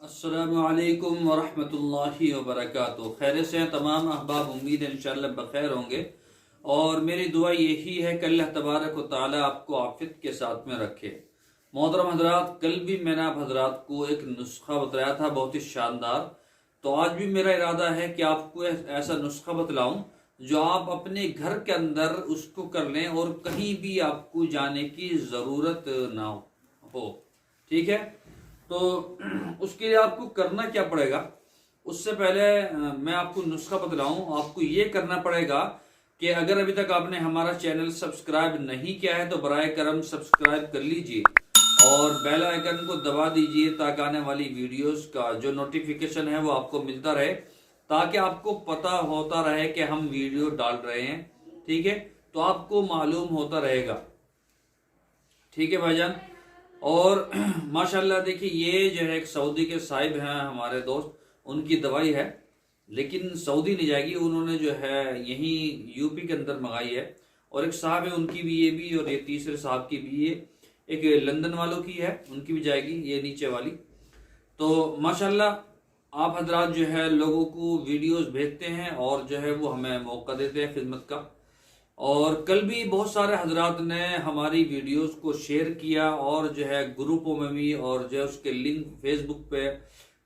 अस्सलामुअलैकुम वरहमतुल्लाहि वबरकातुहू। खैर से हैं तमाम अहबाब, उम्मीद है इंशाअल्लाह बखैर होंगे और मेरी दुआ यही है कि अल्लाह तबारक व तआला आपको आफियत के साथ में रखे। मोहतरम हजरात, कल भी मैंने आप हजरात को एक नुस्खा बताया था बहुत ही शानदार, तो आज भी मेरा इरादा है कि आपको ऐसा नुस्खा बतलाऊं जो आप अपने घर के अंदर उसको कर लें और कहीं भी आपको जाने की ज़रूरत ना हो। ठीक है, तो उसके लिए आपको करना क्या पड़ेगा, उससे पहले मैं आपको नुस्खा बतलाऊं। आपको ये करना पड़ेगा कि अगर अभी तक आपने हमारा चैनल सब्सक्राइब नहीं किया है तो बराए करम सब्सक्राइब कर लीजिए और बेल आइकन को दबा दीजिए ताकि आने वाली वीडियोस का जो नोटिफिकेशन है वो आपको मिलता रहे, ताकि आपको पता होता रहे कि हम वीडियो डाल रहे हैं। ठीक है, तो आपको मालूम होता रहेगा। ठीक है भाईजान। और माशाल्लाह देखिए, ये जो है एक सऊदी के साहिब हैं हमारे दोस्त, उनकी दवाई है लेकिन सऊदी नहीं जाएगी, उन्होंने जो है यहीं यूपी के अंदर मंगाई है। और एक साहब है उनकी भी ये भी, और ये तीसरे साहब की भी, ये एक लंदन वालों की है उनकी भी जाएगी, ये नीचे वाली। तो माशाल्लाह आप हजरात जो है लोगों को वीडियोस भेजते हैं और जो है वो हमें मौका देते हैं खिदमत का। और कल भी बहुत सारे हजरात ने हमारी वीडियोस को शेयर किया और जो है ग्रुपों में भी, और जो है उसके लिंक फेसबुक पे,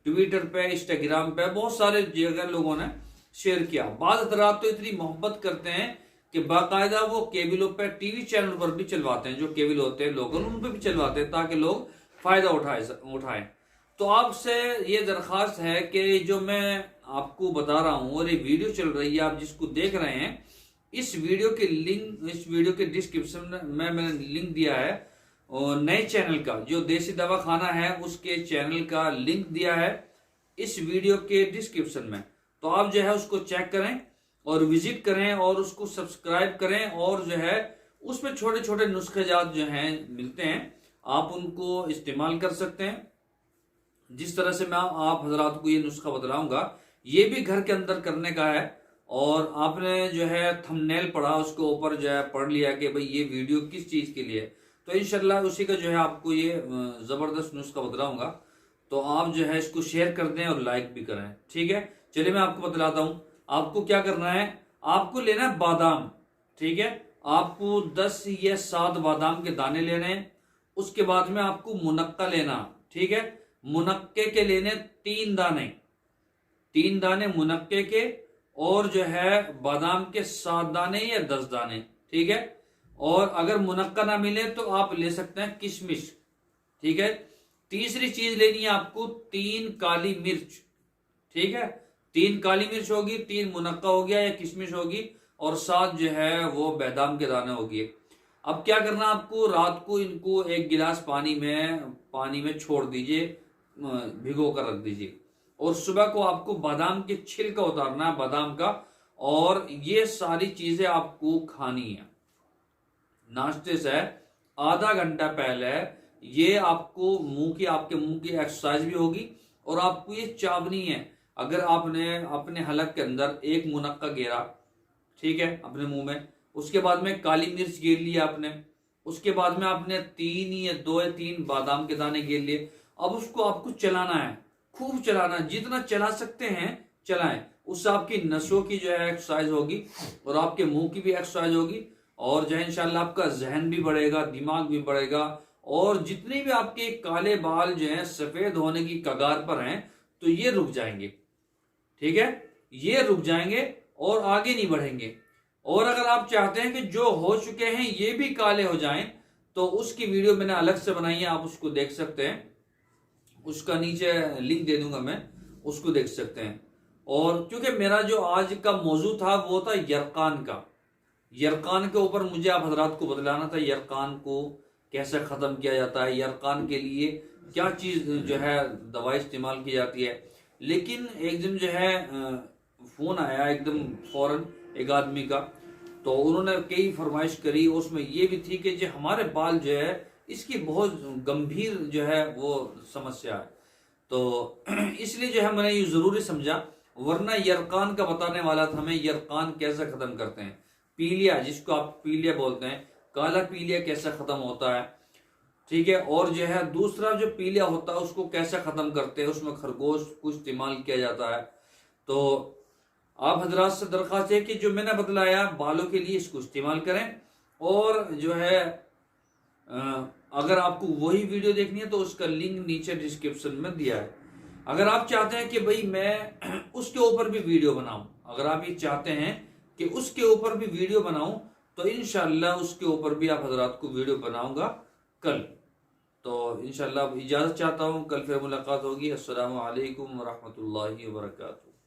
ट्विटर पे, इंस्टाग्राम पे बहुत सारे जगह लोगों ने शेयर किया। बाद हजरात तो इतनी मोहब्बत करते हैं कि बाकायदा वो केबलों पे, टीवी चैनल पर भी चलवाते हैं, जो केबल होते हैं लोगों उन पर भी चलवाते हैं ताकि लोग फायदा उठाएं। तो आपसे ये दरख्वास्त है कि जो मैं आपको बता रहा हूँ और ये वीडियो चल रही है, आप जिसको देख रहे हैं, इस वीडियो के लिंक, इस वीडियो के डिस्क्रिप्शन में मैंने लिंक दिया है और नए चैनल का जो देसी दवा खाना है उसके चैनल का लिंक दिया है इस वीडियो के डिस्क्रिप्शन में। तो आप जो है उसको चेक करें और विजिट करें और उसको सब्सक्राइब करें, और जो है उसमें छोटे छोटे नुस्खेजात जो हैं मिलते हैं, आप उनको इस्तेमाल कर सकते हैं। जिस तरह से मैं आप हजरात को ये नुस्खा बतलाऊंगा, ये भी घर के अंदर करने का है। और आपने जो है थंबनेल पढ़ा, उसके ऊपर जो है पढ़ लिया कि भाई ये वीडियो किस चीज के लिए, तो इंशाल्लाह उसी का जो है आपको ये जबरदस्त नुस्खा बतलाऊंगा। तो आप जो है इसको शेयर कर दें और लाइक भी करें। ठीक है, चलिए मैं आपको बतलाता हूं। आपको क्या करना है, आपको लेना है बादाम। ठीक है, आपको 10 या 7 बादाम के दाने लेने हैं। उसके बाद में आपको मुनक्का लेना। ठीक है, मुनक्के के लेने 3 दाने, 3 दाने मुनक्के के, और जो है बादाम के 7 दाने या 10 दाने। ठीक है, और अगर मुनक्का ना मिले तो आप ले सकते हैं किशमिश। ठीक है, तीसरी चीज लेनी है आपको 3 काली मिर्च। ठीक है, 3 काली मिर्च होगी, 3 मुनक्का हो गया या किशमिश होगी, और 7 जो है वो बादाम के दाने होगी। अब क्या करना, आपको रात को इनको 1 गिलास पानी में छोड़ दीजिए, भिगो कर रख दीजिए, और सुबह को आपको बादाम के छिलका उतारना है, बादाम का, और ये सारी चीजें आपको खानी है। नाश्ते से आधा घंटा पहले ये आपको आपके मुंह की एक्सरसाइज भी होगी, और आपको ये चावनी है। अगर आपने अपने हलक के अंदर 1 मुनक्का गेरा, ठीक है, अपने मुंह में, उसके बाद में काली मिर्च गेर लिया आपने, उसके बाद में आपने 3 या 2 या 3 बादाम के दाने गेर लिए। अब उसको आपको चलाना है, खूब चलाना, जितना चला सकते हैं चलाएं। उससे आपकी नसों की जो है एक्सरसाइज होगी और आपके मुंह की भी एक्सरसाइज होगी, और जो है इंशाल्लाह आपका जहन भी बढ़ेगा, दिमाग भी बढ़ेगा, और जितने भी आपके काले बाल जो हैं सफेद होने की कगार पर हैं तो ये रुक जाएंगे। ठीक है, ये रुक जाएंगे और आगे नहीं बढ़ेंगे। और अगर आप चाहते हैं कि जो हो चुके हैं ये भी काले हो जाएं, तो उसकी वीडियो मैंने अलग से बनाई है, आप उसको देख सकते हैं, उसका नीचे लिंक दे दूंगा मैं, उसको देख सकते हैं। और क्योंकि मेरा जो आज का मौजू था वो था यरकान का, यरकान के ऊपर मुझे आप हजरात को बतलाना था यरकान को कैसे खत्म किया जाता है, यरकान के लिए क्या चीज जो है दवाई इस्तेमाल की जाती है। लेकिन एक दिन जो है फोन आया एकदम फौरन एक आदमी का, तो उन्होंने कई फरमाइश करी, उसमें ये भी थी कि जो हमारे बाल जो है इसकी बहुत गंभीर जो है वो समस्या है, तो इसलिए जो है मैंने ये जरूरी समझा, वरना यरकान का बताने वाला था मैं, यरकान कैसे खत्म करते हैं, पीलिया जिसको आप पीलिया बोलते हैं, काला पीलिया कैसे खत्म होता है। ठीक है। और जो है दूसरा जो पीलिया होता है उसको कैसे ख़त्म करते हैं, उसमें खरगोश को इस्तेमाल किया जाता है। तो आप हजरात से दरख्वास्त है कि जो मैंने बतलाया बालों के लिए इसको इस्तेमाल करें। और जो है अगर आपको वही वीडियो देखनी है तो उसका लिंक नीचे डिस्क्रिप्शन में दिया है। अगर आप चाहते हैं कि भाई मैं उसके ऊपर भी वीडियो बनाऊं, अगर आप ये चाहते हैं कि उसके ऊपर भी वीडियो बनाऊं तो इंशाल्लाह उसके ऊपर भी आप हजरात को वीडियो बनाऊंगा कल। तो इंशाल्लाह इजाज़त चाहता हूं, कल फिर मुलाकात होगी। अस्सलामु अलैकुम व रहमतुल्लाहि व बरकातुहू।